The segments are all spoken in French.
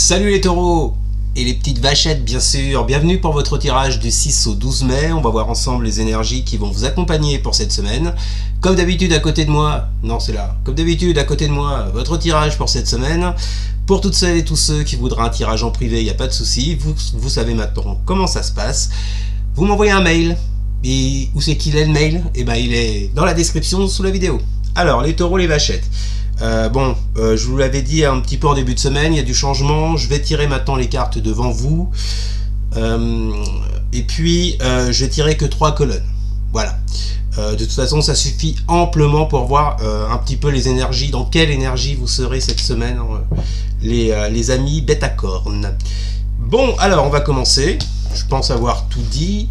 Salut les taureaux et les petites vachettes bien sûr, bienvenue pour votre tirage du 6 au 12 mai, on va voir ensemble les énergies qui vont vous accompagner pour cette semaine. Comme d'habitude à côté de moi, non c'est là, comme d'habitude à côté de moi, votre tirage pour cette semaine. Pour toutes celles et tous ceux qui voudraient un tirage en privé, il n'y a pas de souci, vous savez maintenant comment ça se passe. Vous m'envoyez un mail, et où c'est qu'il est le mail? Eh ben il est dans la description sous la vidéo. Alors les taureaux, les vachettes. Je vous l'avais dit un petit peu en début de semaine, il y a du changement. Je vais tirer maintenant les cartes devant vous. Et puis, je vais tirer que 3 colonnes. Voilà. De toute façon, ça suffit amplement pour voir un petit peu les énergies, dans quelle énergie vous serez cette semaine, les amis bêta-cornes. Bon, alors, on va commencer. Je pense avoir tout dit.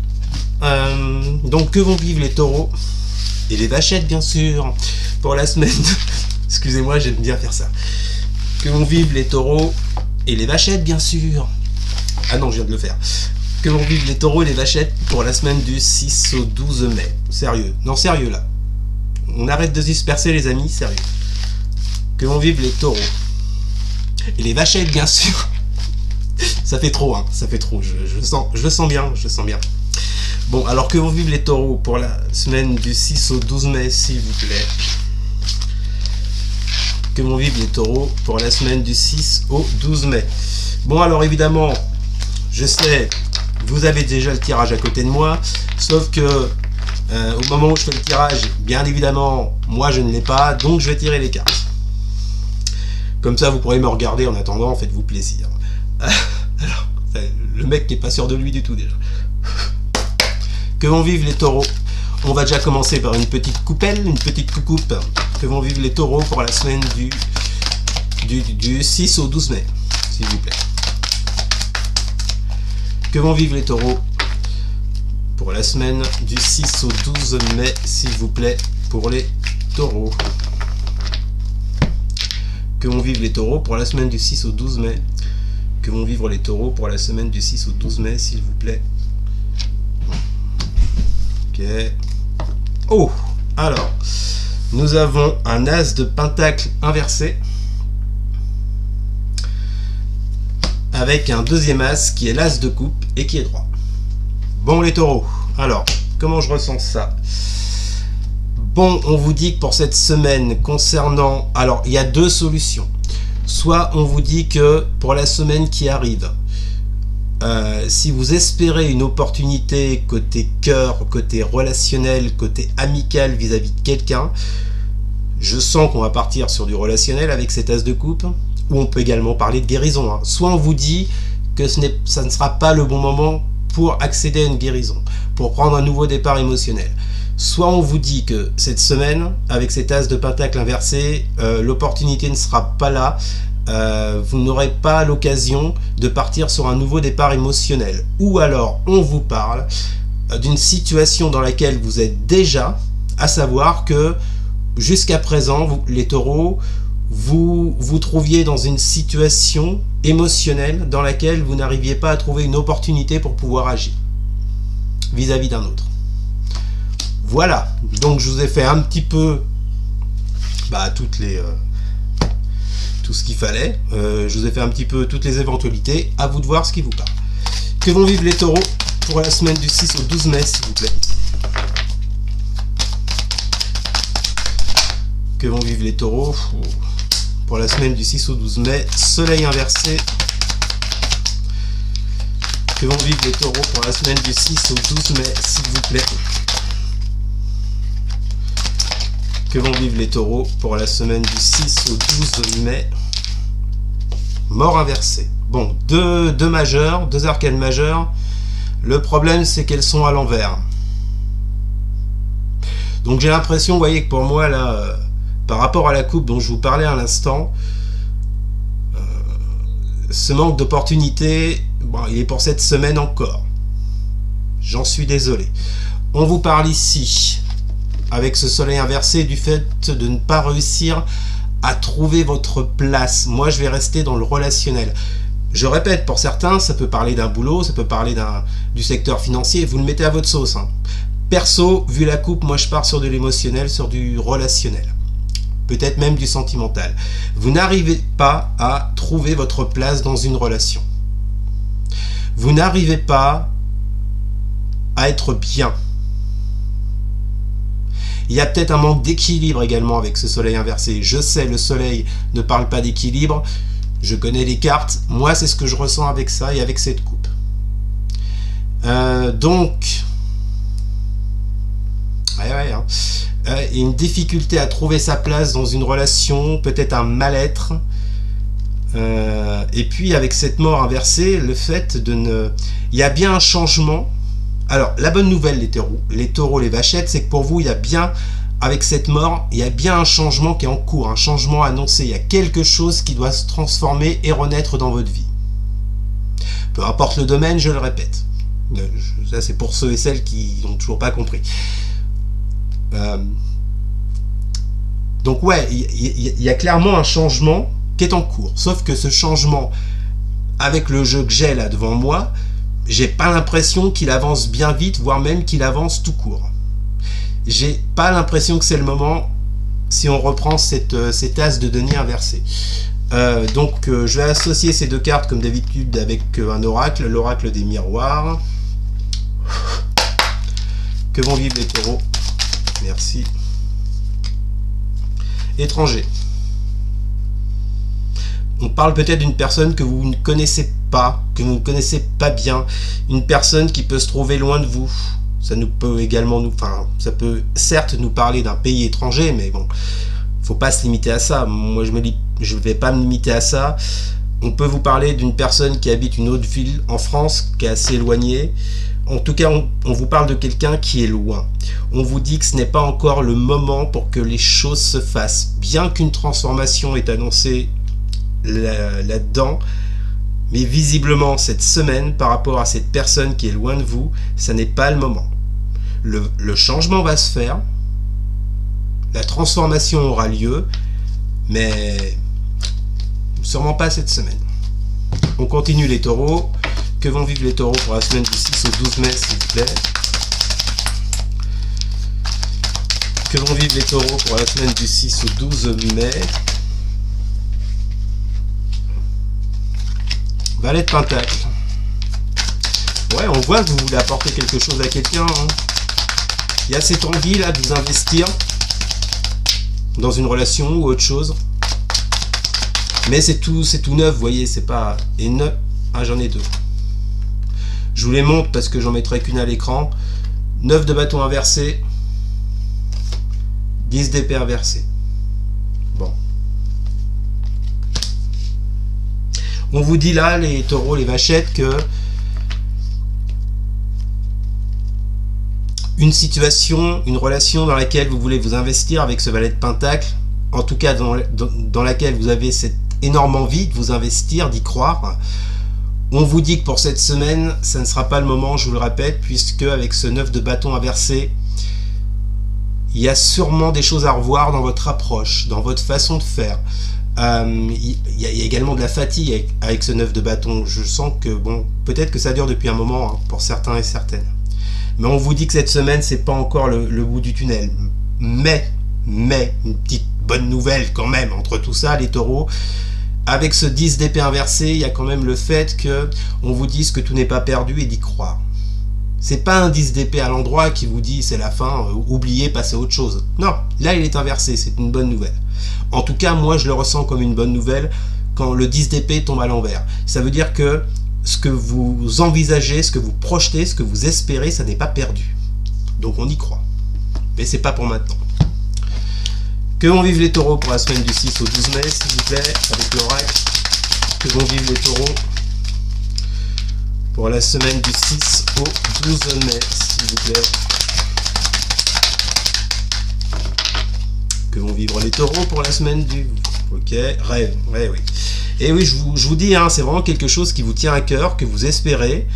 Donc, que vont vivre les taureaux et les vachettes, bien sûr, pour la semaine... Excusez-moi, j'aime bien faire ça. Que vont vivre les taureaux et les vachettes, bien sûr. Ah non, je viens de le faire. Que vont vivre les taureaux et les vachettes pour la semaine du 6 au 12 mai. Sérieux. Non, sérieux, là. On arrête de se disperser, les amis, sérieux. Que vont vivre les taureaux et les vachettes, bien sûr. Ça fait trop, hein. Ça fait trop. Je le sens bien, je le sens bien. Bon, alors que vont vivre les taureaux pour la semaine du 6 au 12 mai, s'il vous plaît. Que vont vivre les taureaux pour la semaine du 6 au 12 mai. Bon, alors évidemment, je sais, vous avez déjà le tirage à côté de moi, sauf que au moment où je fais le tirage, bien évidemment, moi je ne l'ai pas, donc je vais tirer les cartes. Comme ça, vous pourrez me regarder en attendant, faites-vous plaisir. Alors, le mec n'est pas sûr de lui du tout déjà. Que vont vivre les taureaux? On va déjà commencer par une petite coupelle, une petite coucoupe. Que vont vivre les taureaux pour la semaine du 6 au 12 mai, s'il vous plaît. Que vont vivre les taureaux pour la semaine du 6 au 12 mai, s'il vous plaît, pour les taureaux. Que vont vivre les taureaux pour la semaine du 6 au 12 mai. Que vont vivre les taureaux pour la semaine du 6 au 12 mai, s'il vous plaît. Ok. Oh, alors, nous avons un as de pentacle inversé avec un deuxième as qui est l'as de coupe et qui est droit. Bon les taureaux, alors, comment je ressens ça? Bon, on vous dit que pour cette semaine concernant... Alors, il y a deux solutions. Soit on vous dit que pour la semaine qui arrive, si vous espérez une opportunité côté cœur, côté relationnel, côté amical vis-à-vis de quelqu'un, je sens qu'on va partir sur du relationnel avec cet as de coupe, ou on peut également parler de guérison. Hein. Soit on vous dit que ça ne sera pas le bon moment pour accéder à une guérison, pour prendre un nouveau départ émotionnel. Soit on vous dit que cette semaine, avec cet as de pentacle inversé, l'opportunité ne sera pas là, vous n'aurez pas l'occasion de partir sur un nouveau départ émotionnel. Ou alors on vous parle d'une situation dans laquelle vous êtes déjà, à savoir que jusqu'à présent, vous, les taureaux, vous vous trouviez dans une situation émotionnelle dans laquelle vous n'arriviez pas à trouver une opportunité pour pouvoir agir vis-à-vis d'un autre. Voilà, donc je vous ai fait un petit peu tout ce qu'il fallait. Je vous ai fait un petit peu toutes les éventualités. À vous de voir ce qui vous parle. Que vont vivre les taureaux pour la semaine du 6 au 12 mai, s'il vous plaît? Que vont vivre les taureaux pour la semaine du 6 au 12 mai? Soleil inversé. Que vont vivre les taureaux pour la semaine du 6 au 12 mai, s'il vous plaît? Que vont vivre les taureaux pour la semaine du 6 au 12 mai? Mort inversée. Bon, deux majeurs, deux arcanes majeures. Le problème, c'est qu'elles sont à l'envers. Donc j'ai l'impression, vous voyez, que pour moi, là, par rapport à la coupe dont je vous parlais à l'instant, ce manque d'opportunité, bon, il est pour cette semaine encore. J'en suis désolé. On vous parle ici, avec ce soleil inversé, du fait de ne pas réussir à trouver votre place. Moi, je vais rester dans le relationnel. Je répète, pour certains, ça peut parler d'un boulot, ça peut parler du secteur financier, vous le mettez à votre sauce. Hein. Perso, vu la coupe, moi je pars sur de l'émotionnel, sur du relationnel. peut-être même du sentimental. Vous n'arrivez pas à trouver votre place dans une relation. Vous n'arrivez pas à être bien. Il y a peut-être un manque d'équilibre également avec ce soleil inversé. Je sais, le soleil ne parle pas d'équilibre. Je connais les cartes. Moi, c'est ce que je ressens avec ça et avec cette coupe. Donc, une difficulté à trouver sa place dans une relation, peut-être un mal-être. Et puis, avec cette mort inversée, le fait de ne... Il y a bien un changement. Alors, la bonne nouvelle, les taureaux, les vachettes, c'est que pour vous, il y a bien, avec cette mort, il y a bien un changement qui est en cours, un changement annoncé. Il y a quelque chose qui doit se transformer et renaître dans votre vie. Peu importe le domaine, je le répète. Ça, c'est pour ceux et celles qui n'ont toujours pas compris. Donc, ouais, il y a clairement un changement qui est en cours. Sauf que ce changement, avec le jeu que j'ai là devant moi, j'ai pas l'impression qu'il avance bien vite, voire même qu'il avance tout court. J'ai pas l'impression que c'est le moment, si on reprend cet as de denier inversé. Donc je vais associer ces deux cartes comme d'habitude avec un oracle, l'oracle des miroirs. Que vont vivre les taureaux? Merci. Étranger. On parle peut-être d'une personne que vous ne connaissez pas, que vous ne connaissez pas bien, une personne qui peut se trouver loin de vous. Ça nous peut également ça peut certes nous parler d'un pays étranger, mais bon, faut pas se limiter à ça. Moi, je vais pas me limiter à ça. On peut vous parler d'une personne qui habite une autre ville en France, qui est assez éloignée. En tout cas, on vous parle de quelqu'un qui est loin. On vous dit que ce n'est pas encore le moment pour que les choses se fassent. Bien qu'une transformation est annoncée là-dedans, mais visiblement cette semaine, par rapport à cette personne qui est loin de vous, ça n'est pas le moment. Le changement va se faire, la transformation aura lieu, mais sûrement pas cette semaine. On continue les taureaux. Que vont vivre les taureaux pour la semaine du 6 au 12 mai, s'il vous plaît? Que vont vivre les taureaux pour la semaine du 6 au 12 mai? Valet de Pentacle. Ouais, on voit que vous voulez apporter quelque chose à quelqu'un. Hein. Il y a cette envie là de vous investir dans une relation ou autre chose. Mais c'est tout neuf, vous voyez, c'est pas... Et neuf... Ah, j'en ai deux. Je vous les montre parce que j'en mettrai qu'une à l'écran. 9 de bâton inversé. 10 d'épée inversé. Bon. On vous dit là, les taureaux, les vachettes, que une situation, une relation dans laquelle vous voulez vous investir avec ce valet de pentacle, en tout cas dans laquelle vous avez cette énorme envie de vous investir, d'y croire, on vous dit que pour cette semaine, ça ne sera pas le moment, je vous le répète, puisque avec ce 9 de bâton inversé, il y a sûrement des choses à revoir dans votre approche, dans votre façon de faire. Il y a également de la fatigue avec ce 9 de bâton. Je sens que, bon, peut-être que ça dure depuis un moment, hein, pour certains et certaines. Mais on vous dit que cette semaine, c'est pas encore le bout du tunnel. Mais, une petite bonne nouvelle quand même, entre tout ça, les taureaux, avec ce 10 d'épée inversé, il y a quand même le fait que on vous dise que tout n'est pas perdu et d'y croire. C'est pas un 10 d'épée à l'endroit qui vous dit c'est la fin, oubliez, passez à autre chose. Non, là il est inversé, c'est une bonne nouvelle. En tout cas, moi je le ressens comme une bonne nouvelle quand le 10 d'épée tombe à l'envers. Ça veut dire que ce que vous envisagez, ce que vous projetez, ce que vous espérez, ça n'est pas perdu. Donc on y croit. Mais c'est pas pour maintenant. Que vont vivre les taureaux pour la semaine du 6 au 12 mai, s'il vous plaît, avec l'oracle? Que vont vivre les taureaux pour la semaine du 6 au 12 mai, s'il vous plaît? Que vont vivre les taureaux pour la semaine du... Ok, rêve, ouais, oui. Et oui, je vous dis, hein, c'est vraiment quelque chose qui vous tient à cœur, que vous espérez.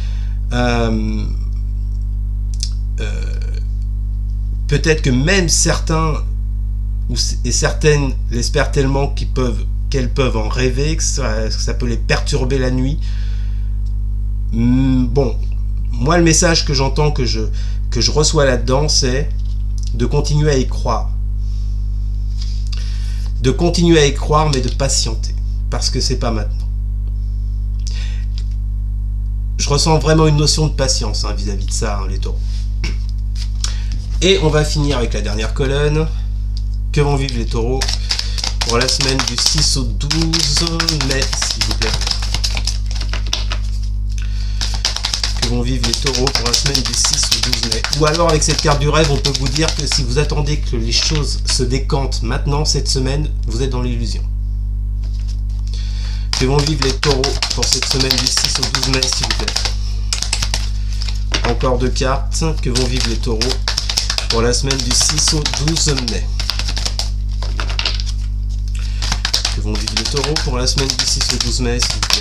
Peut-être que même certains et certaines l'espèrent tellement qu'elles peuvent en rêver, que ça peut les perturber la nuit. Bon, moi le message que j'entends, que je reçois là-dedans, c'est de continuer à y croire. de continuer à y croire, mais de patienter, parce que c'est pas maintenant. Je ressens vraiment une notion de patience vis-à-vis de ça, les taureaux. Et on va finir avec la dernière colonne. Que vont vivre les taureaux pour la semaine du 6 au 12 mai, s'il vous plaît. Que vont vivre les taureaux pour la semaine du 6 au 12 mai. Ou alors, avec cette carte du rêve, on peut vous dire que si vous attendez que les choses se décantent maintenant, cette semaine, vous êtes dans l'illusion. Que vont vivre les taureaux pour cette semaine du 6 au 12 mai, s'il vous plaît. Encore deux cartes. Que vont vivre les taureaux pour la semaine du 6 au 12 mai. Que vont vivre les taureaux pour la semaine du 6 au 12 mai, s'il vous plaît.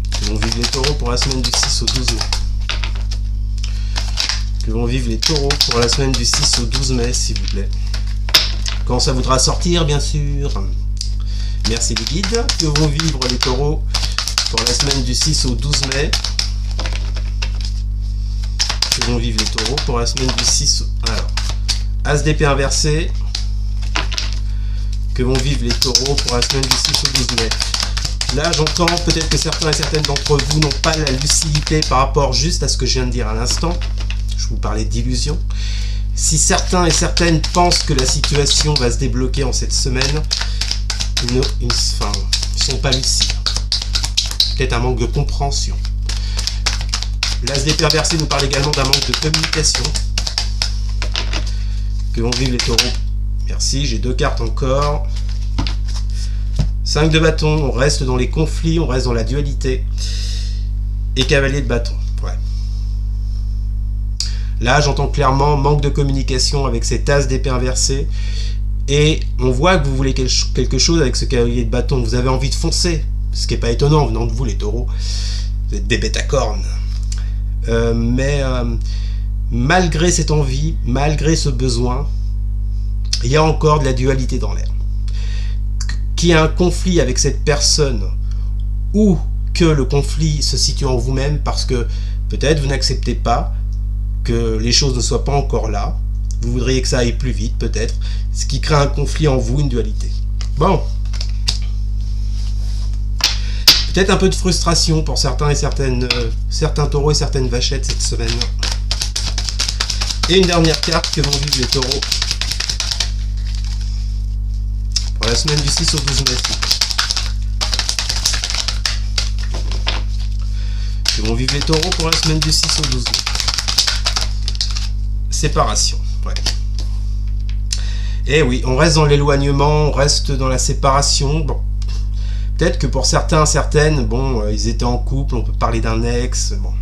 Que vont vivre les taureaux pour la semaine du 6 au 12 mai. Que vont vivre les taureaux pour la semaine du 6 au 12 mai, s'il vous plaît. Quand ça voudra sortir, bien sûr. Merci les guides. Que vont vivre les taureaux pour la semaine du 6 au 12 mai. Que vont vivre les taureaux pour la semaine du 6 au... Alors, As d'épée inversé. Que vont vivre les taureaux pour la semaine du 6 au 12 mai. Là, j'entends peut-être que certains et certaines d'entre vous n'ont pas la lucidité par rapport juste à ce que je viens de dire à l'instant. Je vous parlais d'illusion. Si certains et certaines pensent que la situation va se débloquer en cette semaine, ils ne sont pas lucides. Peut-être un manque de compréhension. L'As d'épée inversé nous parle également d'un manque de communication. Que vont vivre les taureaux? Merci, j'ai deux cartes encore. 5 de bâton, on reste dans les conflits, on reste dans la dualité. Et cavalier de bâton, ouais. Là, j'entends clairement manque de communication avec cet As d'épée inversé. Et on voit que vous voulez quelque chose avec ce cavalier de bâton. Vous avez envie de foncer, ce qui n'est pas étonnant venant de vous, les taureaux. Vous êtes des bêtes à cornes. Malgré cette envie, malgré ce besoin, il y a encore de la dualité dans l'air. Qu'il y a un conflit avec cette personne ou que le conflit se situe en vous-même parce que peut-être vous n'acceptez pas que les choses ne soient pas encore là, vous voudriez que ça aille plus vite peut-être, ce qui crée un conflit en vous, une dualité. Bon. Peut-être un peu de frustration pour certains et certains taureaux et certaines vachettes cette semaine. Et une dernière carte, que vont vivre les taureaux pour la semaine du 6 au 12 mai. Que vont vivre les taureaux pour la semaine du 6 au 12 mai. Séparation, ouais. Et oui, on reste dans l'éloignement, on reste dans la séparation. Bon. Peut-être que pour certains, certaines, bon, ils étaient en couple, on peut parler d'un ex, bon.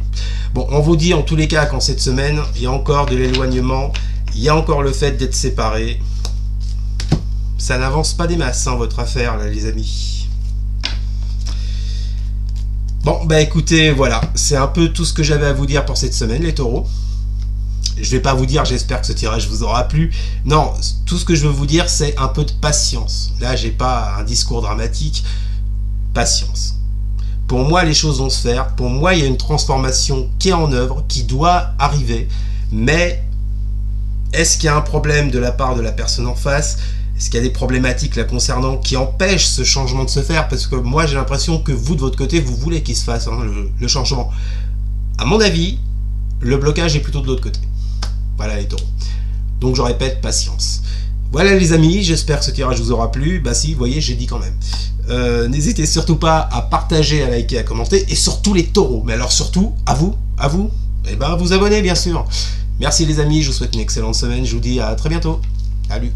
Bon, on vous dit en tous les cas qu'en cette semaine, il y a encore de l'éloignement, il y a encore le fait d'être séparés. Ça n'avance pas des masses, votre affaire, là, les amis. Bon, bah écoutez, voilà, c'est un peu tout ce que j'avais à vous dire pour cette semaine, les taureaux. Je vais pas vous dire, j'espère que ce tirage vous aura plu. Non, tout ce que je veux vous dire, c'est un peu de patience. Là, j'ai pas un discours dramatique. Patience. Pour moi, les choses vont se faire. Pour moi, il y a une transformation qui est en œuvre, qui doit arriver. Mais est-ce qu'il y a un problème de la part de la personne en face? Est-ce qu'il y a des problématiques là concernant qui empêchent ce changement de se faire? Parce que moi, j'ai l'impression que vous, de votre côté, vous voulez qu'il se fasse le changement. À mon avis, le blocage est plutôt de l'autre côté. Voilà les taureaux. Donc je répète, patience. Voilà les amis, j'espère que ce tirage vous aura plu. Bah si, vous voyez, j'ai dit quand même. N'hésitez surtout pas à partager, à liker, à commenter. Et surtout les taureaux. Mais alors surtout, à vous, et ben vous abonner bien sûr. Merci les amis, je vous souhaite une excellente semaine. Je vous dis à très bientôt. Salut.